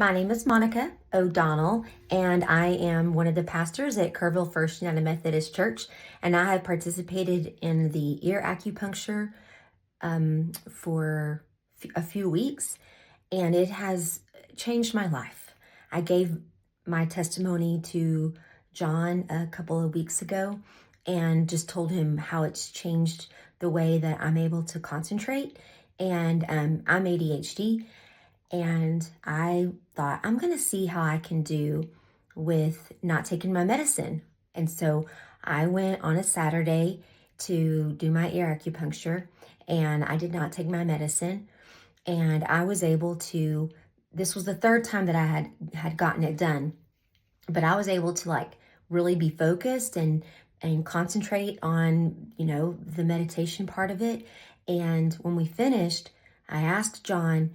My name is Monica O'Donnell, and I am one of the pastors at Kerrville First United Methodist Church, and I have participated in the ear acupuncture for a few weeks, and it has changed my life. I gave my testimony to John a couple of weeks ago and just told him how it's changed the way that I'm able to concentrate, and I'm ADHD. And I thought, I'm going to see how I can do with not taking my medicine. And so I went on a Saturday to do my ear acupuncture, and I did not take my medicine. And I was able to, this was the third time that I had gotten it done, but I was able to really be focused and concentrate on, the meditation part of it. And when we finished, I asked John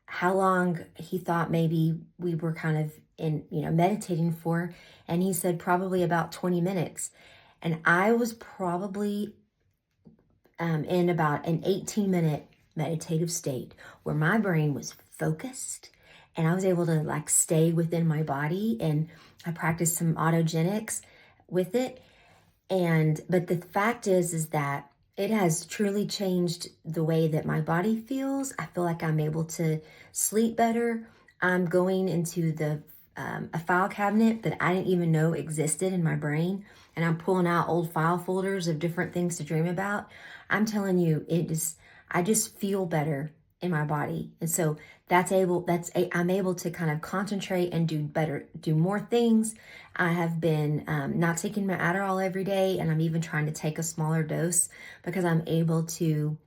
how long he thought maybe we were kind of meditating for. And he said probably about 20 minutes. And I was probably in about an 18-minute meditative state where my brain was focused and I was able to stay within my body, and I practiced some autogenics with it. But the fact is that it has truly changed the way that my body feels. I feel like I'm able to sleep better. I'm going into a file cabinet that I didn't even know existed in my brain, and I'm pulling out old file folders of different things to dream about. I'm telling you, I just feel better in my body. And so I'm able to kind of concentrate and do more things. I have been not taking my Adderall every day, and I'm even trying to take a smaller dose because I'm able to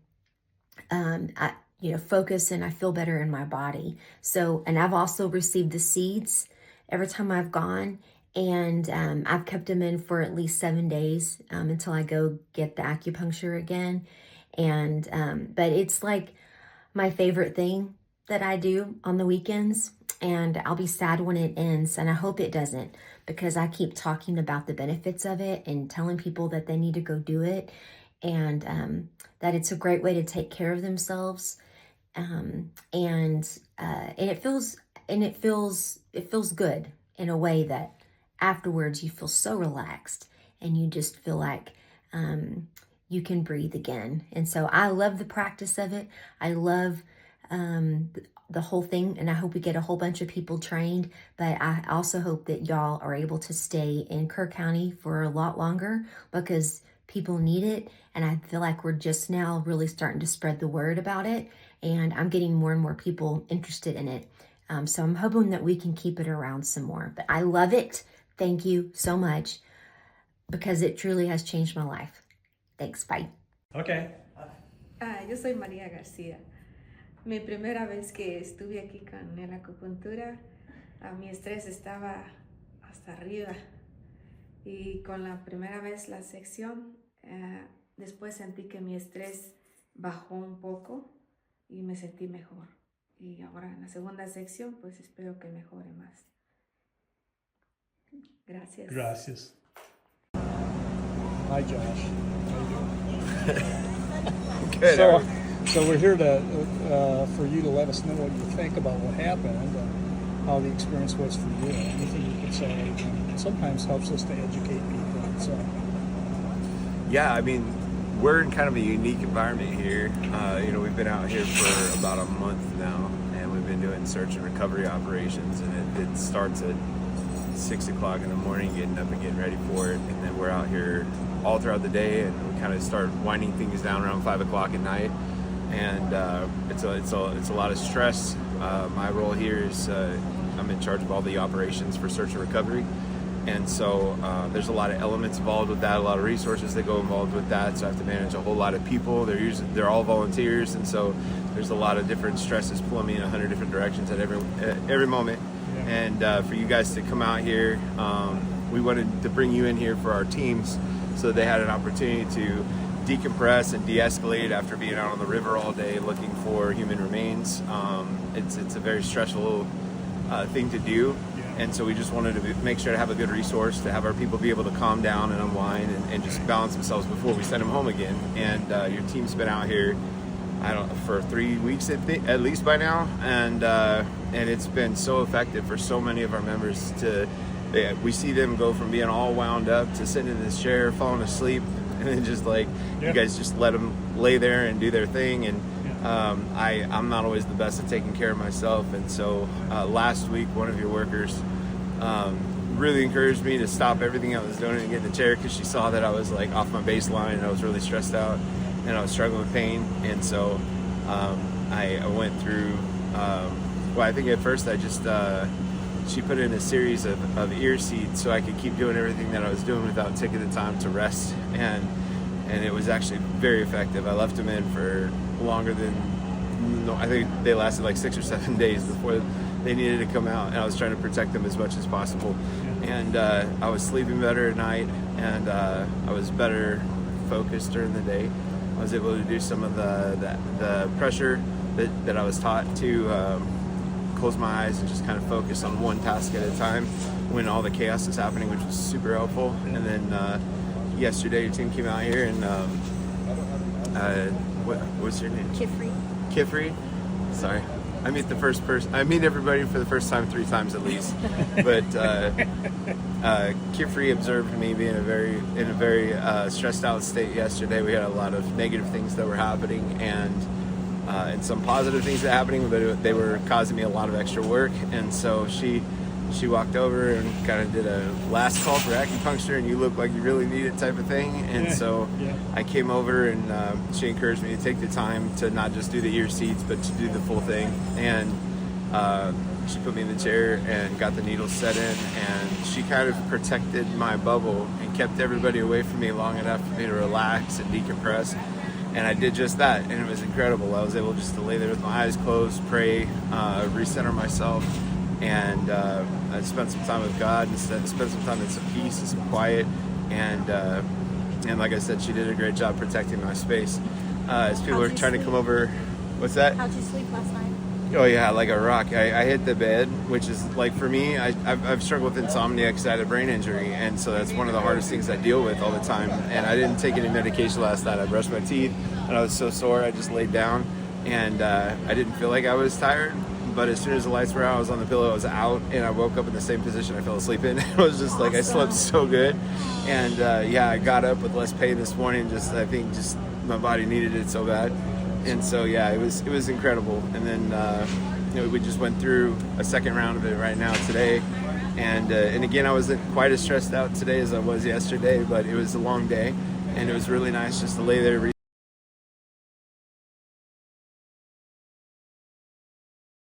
focus, and I feel better in my body. So, and I've also received the seeds every time I've gone, and I've kept them in for at least 7 days until I go get the acupuncture again. But it's my favorite thing that I do on the weekends, and I'll be sad when it ends, and I hope it doesn't, because I keep talking about the benefits of it and telling people that they need to go do it, and that it's a great way to take care of themselves, and it feels good in a way that afterwards you feel so relaxed and you just feel like you can breathe again. And so I love the practice of it. I love the whole thing, and I hope we get a whole bunch of people trained, but I also hope that y'all are able to stay in Kerr County for a lot longer, because people need it, and I feel like we're just now really starting to spread the word about it, and I'm getting more and more people interested in it. So I'm hoping that we can keep it around some more. But I love it. Thank you so much, because it truly has changed my life. Thanks, bye. Okay. Yo soy María García. Mi primera vez que estuve aquí con la acupuntura, mi estrés estaba hasta arriba. Y con la primera vez la sección, después sentí que mi estrés bajó un poco y me sentí mejor. Y ahora en la segunda sección, pues espero que mejore más. Gracias. Gracias. Hi, Josh. How you doing? Good. So we're here for you to let us know what you think about what happened and how the experience was for you. Anything you could say, it sometimes helps us to educate people. So. Yeah, I mean, we're in kind of a unique environment here. We've been out here for about a month now, and we've been doing search and recovery operations, and it starts at 6 o'clock in the morning, getting up and getting ready for it, and then we're out here all throughout the day, and we kind of start winding things down around 5 o'clock at night, and it's a lot of stress. My role here is I'm in charge of all the operations for search and recovery, and so there's a lot of elements involved with that, a lot of resources that go involved with that. So I have to manage a whole lot of people. They're all volunteers, and so there's a lot of different stresses pulling me in 100 different directions at every moment. And for you guys to come out here, we wanted to bring you in here for our teams so they had an opportunity to decompress and de-escalate after being out on the river all day looking for human remains. It's a very stressful thing to do, and so we just wanted to make sure to have a good resource to have our people be able to calm down and unwind and just balance themselves before we send them home again. And your team's been out here for 3 weeks at least by now, and it's been so effective for so many of our members. We see them go from being all wound up to sitting in this chair, falling asleep, and then just like you guys just let them lay there and do their thing. And I'm not always the best at taking care of myself, and so last week one of your workers really encouraged me to stop everything I was doing and get in the chair, because she saw that I was like off my baseline and I was really stressed out and I was struggling with pain. And so I went through well, I think at first I just she put in a series of ear seeds so I could keep doing everything that I was doing without taking the time to rest, and it was actually very effective. I left them in for longer than, I think they lasted like 6 or 7 days before they needed to come out, and I was trying to protect them as much as possible. And I was sleeping better at night, and I was better focused during the day. I was able to do some of the pressure that I was taught to close my eyes and just kind of focus on one task at a time when all the chaos is happening, which was super helpful. And then yesterday your team came out here, and what's your name? Kifri. Sorry, I meet everybody for the first time 3 times at least. But Kifri observed me being in a very stressed out state yesterday. We had a lot of negative things that were happening, and some positive things that were happening, but they were causing me a lot of extra work. And so she walked over and kind of did a last call for acupuncture, and you look like you really need it type of thing. And so I came over, and she encouraged me to take the time to not just do the ear seeds, but to do the full thing. And she put me in the chair and got the needles set in, and she kind of protected my bubble and kept everybody away from me long enough for me to relax and decompress. And I did just that, and it was incredible. I was able just to lay there with my eyes closed, pray, recenter myself, and I spent some time with God, and spent some time in some peace and some quiet. And like I said, she did a great job protecting my space. As people were trying to come over. What's that? How'd you sleep last night? Oh yeah, like a rock. I hit the bed, which is like, for me, I've struggled with insomnia because I had a brain injury, and so that's one of the hardest things I deal with all the time. And I didn't take any medication last night. I brushed my teeth, and I was so sore I just laid down, and I didn't feel like I was tired. But as soon as the lights were out, I was on the pillow, I was out, and I woke up in the same position I fell asleep in. It was just like I slept so good. And I got up with less pain this morning. I think my body needed it so bad. And so it was incredible. And then we just went through a second round of it right now today, and again, I wasn't quite as stressed out today as I was yesterday, but it was a long day, and it was really nice just to lay there.